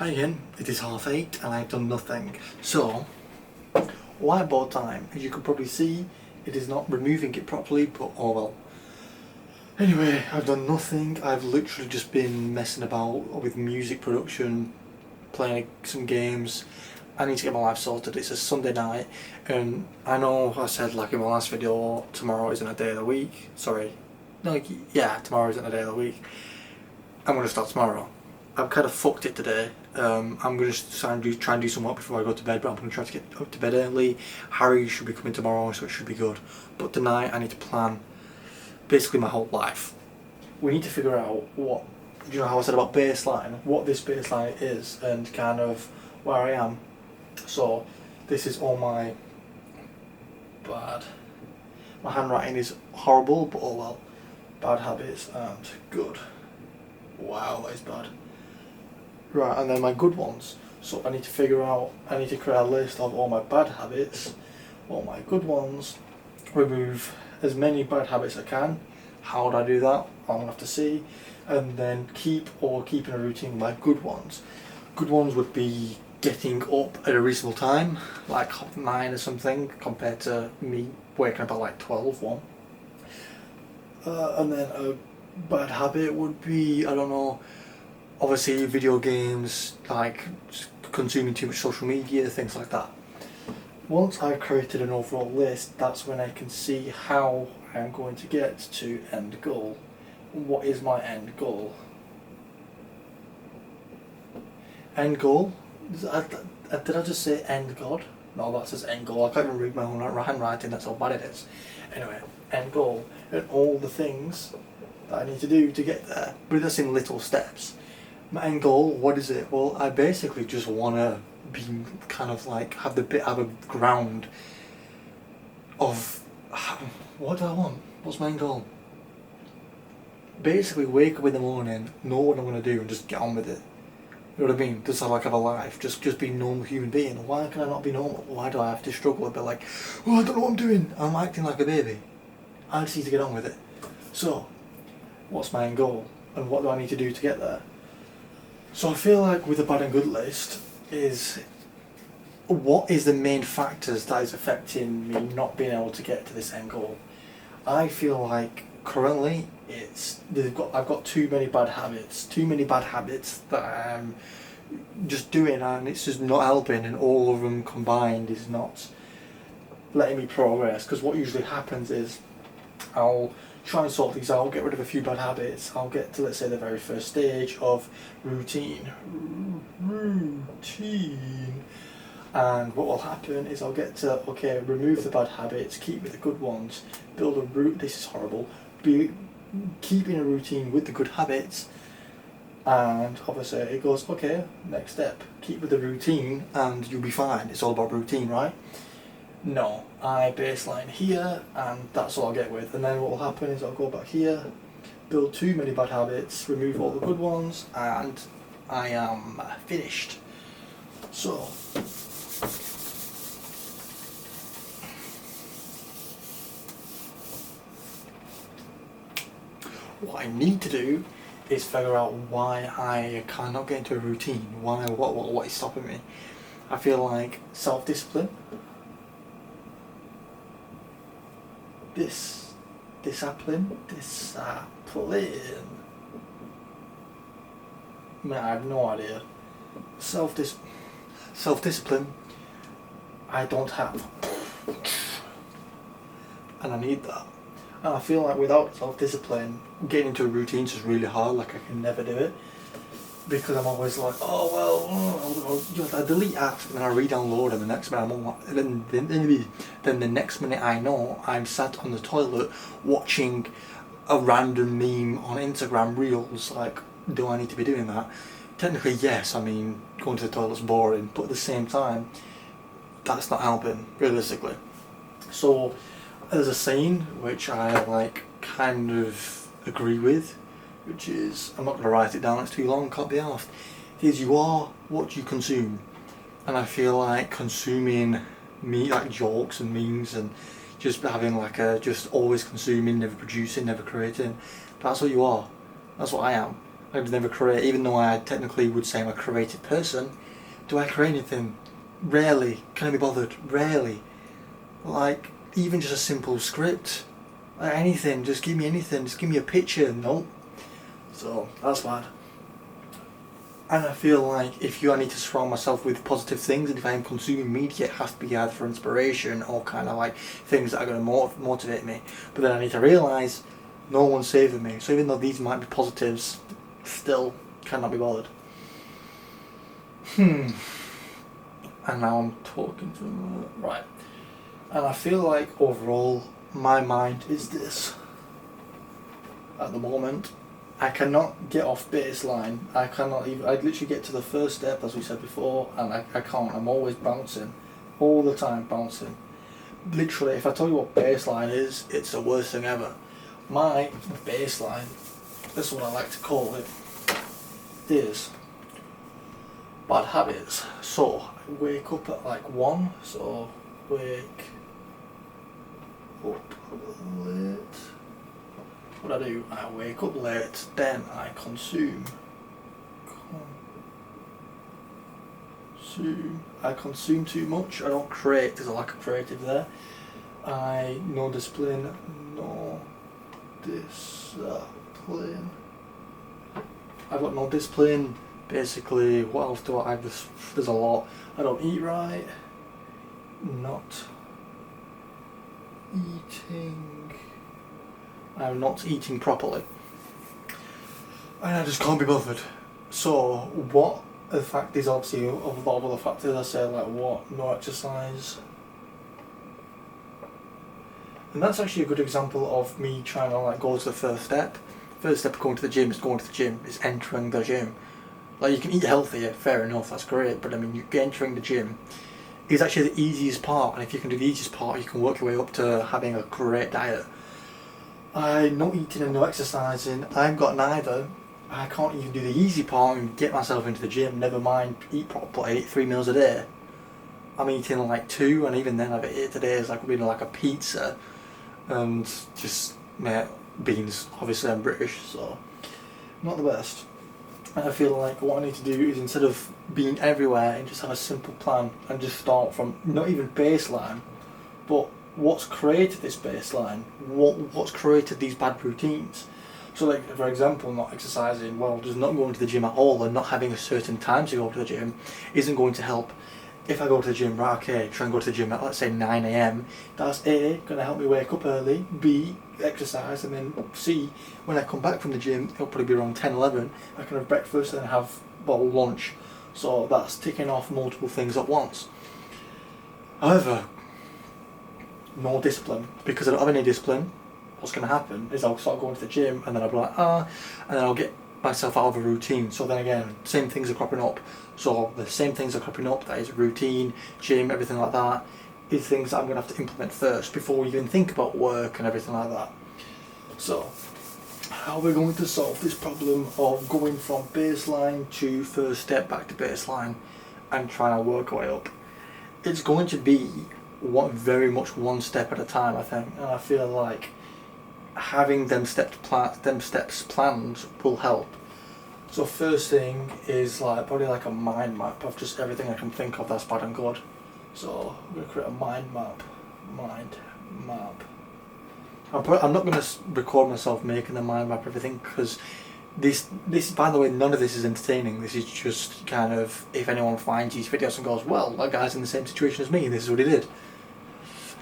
Hi again, it is 8:30 and I've done nothing. So, whiteboard time. As you could probably see, it is not removing it properly, but oh well. Anyway, I've done nothing. I've literally just been messing about with music production, playing some games. I need to get my life sorted. It's a Sunday night, and I know I said like in my last video, tomorrow isn't a day of the week. Sorry. No, yeah, tomorrow isn't a day of the week. I'm going to start tomorrow. I've kind of fucked it today. I'm going to try and do some work before I go to bed, but I'm going to try to get up to bed early. Harry should be coming tomorrow, so it should be good. But tonight I need to plan basically my whole life. We need to figure out what, you know how I said about baseline, what this baseline is and kind of where I am. So this is all my handwriting is horrible, but oh well. Bad habits and good. Wow, that is bad. Right, and then my good ones. So I need to create a list of all my bad habits, all my good ones, remove as many bad habits as I can. How would I do that? I'm gonna have to see. And then keep in a routine my good ones. Good ones would be getting up at a reasonable time, like 9 or something, compared to me waking up at like 1. And then a bad habit would be, I don't know, obviously video games, like consuming too much social media, things like that. Once I've created an overall list, that's when I can see how I'm going to get to end goal. What is my end goal? End goal? Did I just say end god? No, that says end goal. I can't even read my own handwriting, that's how bad it is. Anyway, end goal, and all the things that I need to do to get there, but that's in little steps. My end goal, what is it? Well, I basically just want to be kind of like have a ground of what do I want? What's my end goal? Basically, wake up in the morning, know what I'm going to do, and just get on with it. You know what I mean? Just have a life. Just be a normal human being. Why can I not be normal? Why do I have to struggle a bit like, oh, I don't know what I'm doing. I'm acting like a baby. I just need to get on with it. So, what's my end goal? And what do I need to do to get there? So I feel like with the bad and good list is what is the main factors that is affecting me not being able to get to this end goal. I feel like currently I've got too many bad habits that I'm just doing, and it's just not helping, and all of them combined is not letting me progress. Because what usually happens is I'll try and sort these out, get rid of a few bad habits, I'll get to, let's say, the very first stage of routine, and what will happen is I'll get to, okay, remove the bad habits, keep with the good ones, build a route, this is horrible, keep in a routine with the good habits, and obviously it goes, okay, next step, keep with the routine and you'll be fine. It's all about routine, right? No, I baseline here and that's all I'll get with, and then what will happen is I'll go back here, build too many bad habits, remove all the good ones, and I am finished. So what I need to do is figure out why I cannot get into a routine, what is stopping me. I feel like self-discipline, discipline. Man, I have no idea. Self-discipline, I don't have, and I need that. And I feel like without self-discipline, getting into a routine is just really hard. Like I can never do it because I'm always like, oh well, I delete apps and then I re-download them. The next minute I'm on, then the next minute I know I'm sat on the toilet watching a random meme on Instagram Reels. Like, do I need to be doing that? Technically, yes. I mean, going to the toilet's boring, but at the same time, that's not helping realistically. So there's a saying which I like kind of agree with, which is, I'm not going to write it down, it's too long, can't be asked. It is, you are what you consume. And I feel like consuming like jokes and memes and just having just always consuming, never producing, never creating, that's what you are. That's what I am. I've never created, even though I technically would say I'm a creative person. Do I create anything? Rarely. Can I be bothered? Rarely. Like, even just a simple script. Like anything, just give me anything, just give me a picture. Nope. So, that's bad. And I feel like if I need to surround myself with positive things, and if I am consuming media, it has to be either for inspiration or kind of like things that are going to motivate me. But then I need to realise no one's saving me. So even though these might be positives, still cannot be bothered. And now I'm talking to them. Right. And I feel like overall, my mind is this. At the moment, I cannot get off baseline. I cannot even. I literally get to the first step, as we said before, and I can't. I'm always bouncing, all the time bouncing. Literally, if I tell you what baseline is, it's the worst thing ever. My baseline, that's what I like to call it, is bad habits. So I wake up at like 1. So wake up late. What I do, I wake up late, then I consume. I consume too much, I don't create, there's a lack of creative there. No discipline. I've got no discipline, basically. What else do I have? There's a lot. I don't eat right. Not eating. I'm not eating properly, and I just can't be bothered. So what the fact is, obviously of a lot of other factors, I say, like what, no exercise, and that's actually a good example of me trying to like go to the first step. First step of going to the gym is going to the gym, is entering the gym. Like, you can eat healthier, fair enough, that's great, but I mean, you entering the gym is actually the easiest part, and if you can do the easiest part, you can work your way up to having a great diet. No eating and no exercising, I've got neither. I can't even do the easy part and get myself into the gym, never mind eat properly. I eat 3 meals a day. I'm eating like 2, and even then I've ate today is like being like a pizza and just beans. Obviously I'm British, so not the best. And I feel like what I need to do is, instead of being everywhere, and just have a simple plan and just start from not even baseline, but what's created this baseline, what's created these bad routines. So like, for example, not exercising, well, just not going to the gym at all and not having a certain time to go to the gym isn't going to help. If I go to the gym, right, okay, try and go to the gym at, let's say, 9 AM, that's A, going to help me wake up early, B, exercise, and then C, when I come back from the gym, it'll probably be around 10, 11, I can have breakfast and have, well, lunch. So that's ticking off multiple things at once. However, no discipline, because I don't have any discipline. What's going to happen is I'll start going to the gym, and then I'll be like, and then I'll get myself out of a routine. So then again, same things are cropping up. So the same things are cropping up, that is routine, gym, everything like that, is things that I'm going to have to implement first before we even think about work and everything like that. So, how are we going to solve this problem of going from baseline to first step back to baseline and trying to work our way up? It's going to be very much one step at a time, I think, and I feel like having them steps planned will help. So first thing is probably like a mind map of just everything I can think of that's bad and good. So I'm going to create a mind map. I'm not going to record myself making the mind map everything, because this, by the way, none of this is entertaining. This is just kind of, if anyone finds these videos and goes, well, that guy's in the same situation as me, this is what he did.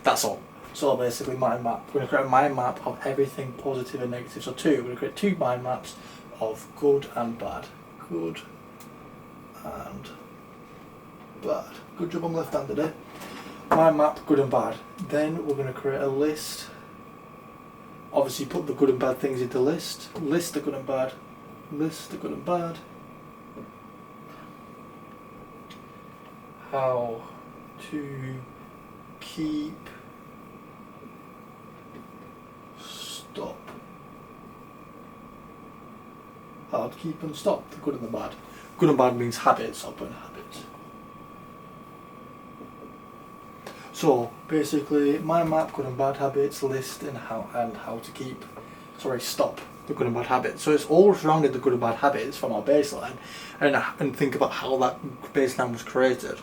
That's all. So basically, mind map. We're going to create a mind map of everything positive and negative. So we're going to create 2 mind maps of good and bad. Good and bad. Good job I'm left-handed, eh? Mind map, good and bad. Then we're going to create a list. Obviously put the good and bad things into list. List the good and bad. List the good and bad. How to keep, stop. How to keep and stop the good and the bad. Good and bad means habits, I'll put in habits. So basically, my map, good and bad habits, list, and how to keep. Sorry, stop. the good and bad habits. So it's all surrounding the good and bad habits from our baseline, and think about how that baseline was created.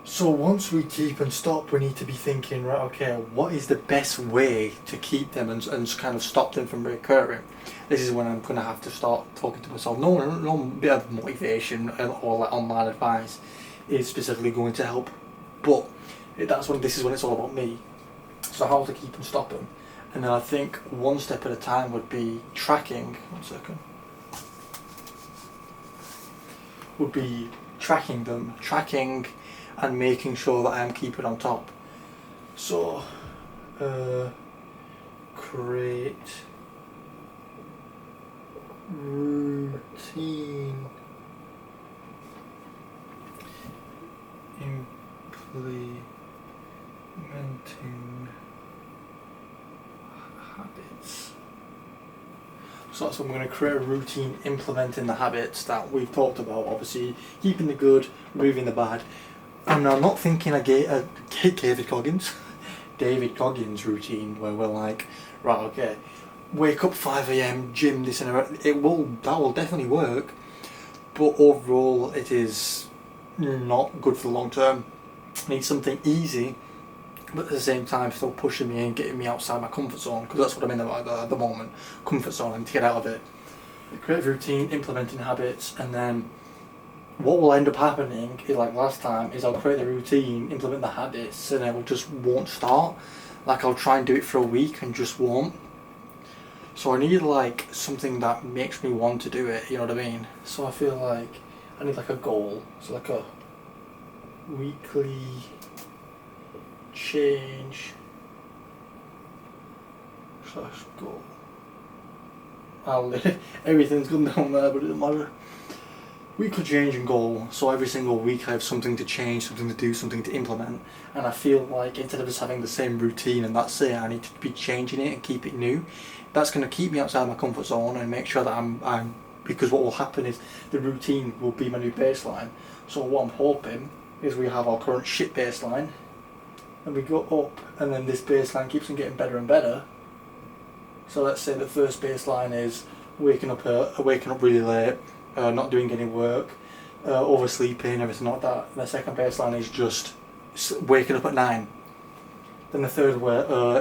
So once we keep and stop, we need to be thinking, right, okay, what is the best way to keep them and kind of stop them from recurring? This is when I'm going to have to start talking to myself. No bit of motivation or like online advice is specifically going to help, but this is when it's all about me. So how to keep and stop them. And then I think one step at a time would be tracking. Would be tracking them, and making sure that I am keeping on top. So, create routine, implementing habits. So that's what I'm going to create a routine implementing the habits that we've talked about. Obviously, keeping the good, removing the bad. And I'm not thinking David Goggins routine where we're like, right, okay, wake up 5 a.m, gym, this and that. That will definitely work, but overall it is not good for the long term. I need something easy, but at the same time still pushing me and getting me outside my comfort zone, because that's what I'm in at the moment, comfort zone, and to get out of it. Create a routine, implementing habits, and then what will end up happening is, like last time, is I'll create the routine, implement the habits, and it just won't start. Like I'll try and do it for a week and just won't. So I need like something that makes me want to do it, you know what I mean? So I feel like I need like a goal, so like a weekly change / goal. Everything's gone down there, but it doesn't matter. Weekly change and goal. So every single week I have something to change, something to do, something to implement, and I feel like instead of just having the same routine and that's it, I need to be changing it and keep it new. That's going to keep me outside my comfort zone and make sure that I'm because what will happen is the routine will be my new baseline. So what I'm hoping is we have our current shit baseline, and we go up, and then this baseline keeps on getting better and better. So let's say the first baseline is waking up really late, not doing any work, oversleeping, everything like that. And the second baseline is just waking up at 9. Then the third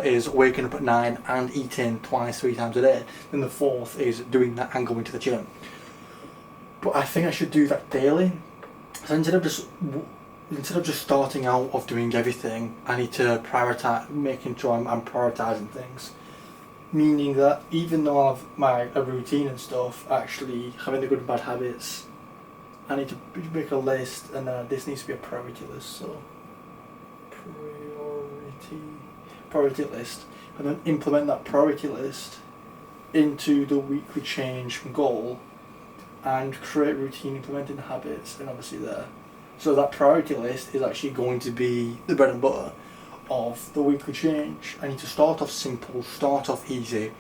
is waking up at 9 and eating 2-3 times a day. Then the fourth is doing that and going to the gym. But I think I should do that daily. So instead of just starting out of doing everything, I need to prioritize, making sure I'm prioritising things. Meaning that even though I have a routine and stuff, actually having the good and bad habits, I need to make a list, and this needs to be a priority list. So priority list, and then implement that priority list into the weekly change goal, and create routine, implementing habits, and obviously there. So that priority list is actually going to be the bread and butter of the weekly change. I need to start off simple, start off easy,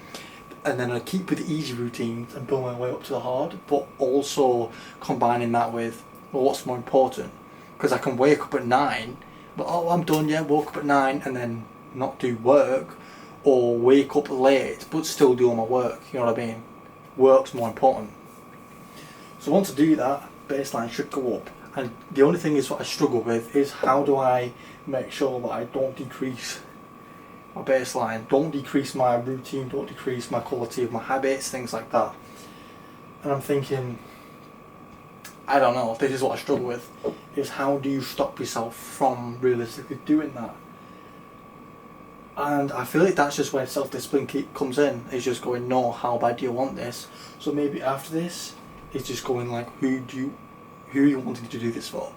and then I keep with the easy routines and build my way up to the hard, but also combining that with, well, what's more important? Because I can wake up at 9, but I'm done, woke up at 9 and then not do work, or wake up late but still do all my work, you know what I mean? Work's more important. So once I do that, baseline should go up. And the only thing is what I struggle with is how do I make sure that I don't decrease my baseline, don't decrease my routine, don't decrease my quality of my habits, things like that. And I'm thinking, I don't know, this is what I struggle with, is how do you stop yourself from realistically doing that? And I feel like that's just where self-discipline comes in, is just going, no, how bad do you want this? So maybe after this, it's just going like, who are you wanting to do this for?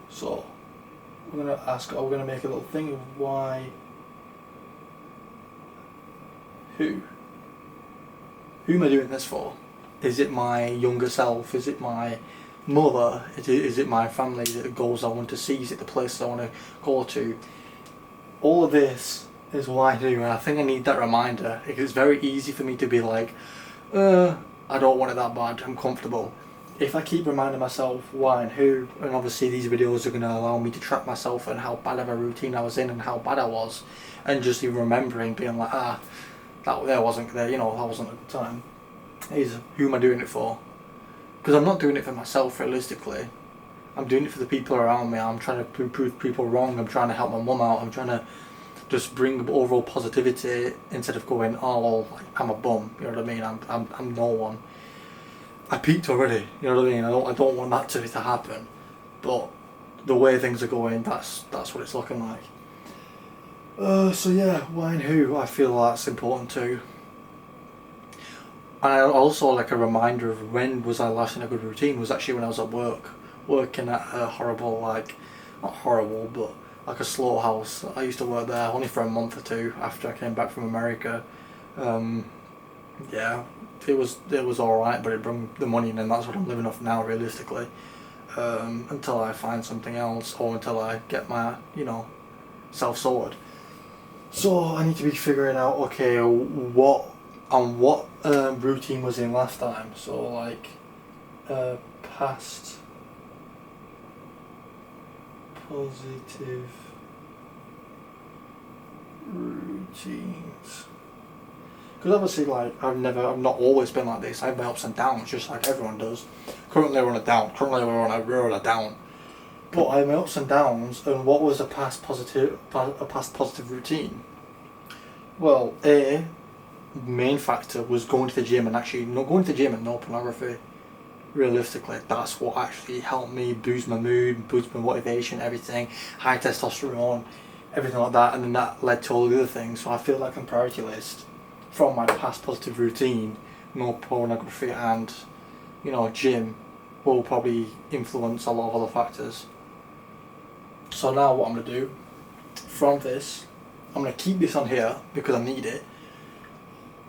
So I'm going to ask, are we going to make a little thing of why, who am I doing this for? Is it my younger self? Is it my mother? Is it my family? Is it the goals I want to see? Is it the places I want to go to? All of this is why I do, and I think I need that reminder, because it's very easy for me to be like, I don't want it that bad, I'm comfortable. If I keep reminding myself why and who, and obviously these videos are going to allow me to track myself and how bad of a routine I was in and how bad I was, and just even remembering being like, that there wasn't there, you know, that wasn't at the time. Is who am I doing it for? Because I'm not doing it for myself realistically. I'm doing it for the people around me. I'm trying to prove people wrong. I'm trying to help my mum out. I'm trying to just bring overall positivity instead of going, oh well, I'm a bum. You know what I mean? I'm no one. I peaked already. You know what I mean? I don't want that to happen. But the way things are going, that's what it's looking like. So yeah, why and who? I feel that's important too. And I also like a reminder of when was I last in a good routine was actually when I was at work, working at a horrible, like, not horrible, but like a slaughterhouse. I used to work there only for a month or two after I came back from America. Yeah, it was alright, but it brought the money in, and that's what I'm living off now realistically. Until I find something else, or until I get my, you know, self sorted. So I need to be figuring out, okay, what routine was in last time. So like past positive routines. Because obviously, like, I've not always been like this. I have my ups and downs, just like everyone does. Currently we're on a down. Currently we're on a down. But I have my ups and downs, and what was a past positive routine? Well, main factor was going to the gym, and actually not going to the gym and no pornography. Realistically, that's what actually helped me boost my mood, boost my motivation, everything. High testosterone, everything like that, and then that led to all the other things. So I feel like on priority list from my past positive routine, no pornography and, you know, gym will probably influence a lot of other factors. So now what I'm going to do from this, I'm going to keep this on here because I need it.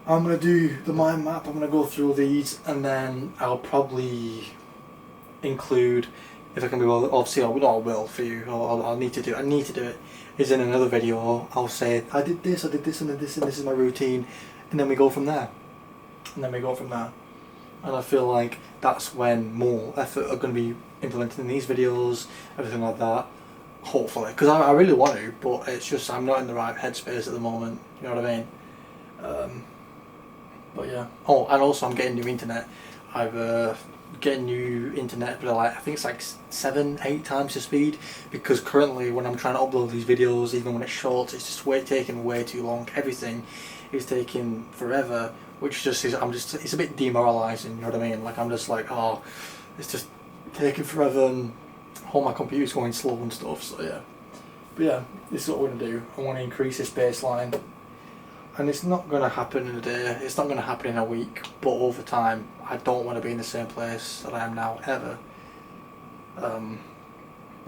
I'm going to do the mind map, I'm going to go through all these, and then I'll probably include, if I can be well, obviously I will for you, I need to do it, is in another video I'll say, I did this, and this, and this is my routine, and then we go from there. And I feel like that's when more effort are going to be implemented in these videos, everything like that. Hopefully, because I really want to, but it's just I'm not in the right headspace at the moment. You know what I mean? But yeah. Oh, and also I'm getting new internet. I've getting new internet, but I think it's like 7-8 times the speed, because currently when I'm trying to upload these videos, even when it's short, it's just taking way too long. Everything is taking forever, which just is it's a bit demoralising. You know what I mean? Like I'm just like, oh, it's just taking forever, and all my computer's going slow and stuff. So yeah. But yeah, this is what we're gonna do. I want to increase this baseline. And it's not going to happen in a day, it's not going to happen in a week, but over time, I don't want to be in the same place that I am now, ever. But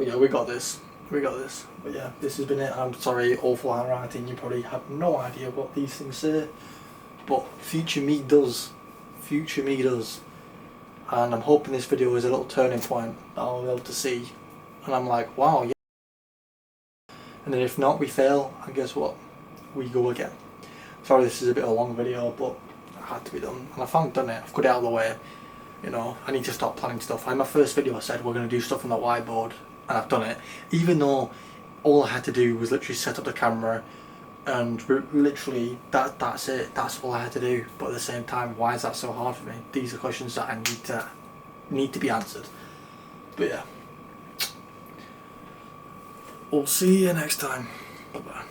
yeah, we got this. But yeah, this has been it. I'm sorry, awful handwriting, you probably have no idea what these things say. But future me does. And I'm hoping this video is a little turning point that I'll be able to see. And I'm like, wow, yeah. And then if not, we fail, and guess what? We go again. Sorry this is a bit of a long video, but it had to be done, and I finally done it. I've got it out of the way. You know, I need to stop planning stuff. In my first video I said we're going to do stuff on the whiteboard, and I've done it. Even though all I had to do was literally set up the camera, and literally that's it. That's all I had to do. But at the same time, why is that so hard for me? These are questions that I need to be answered. But yeah, we'll see you next time. Bye bye.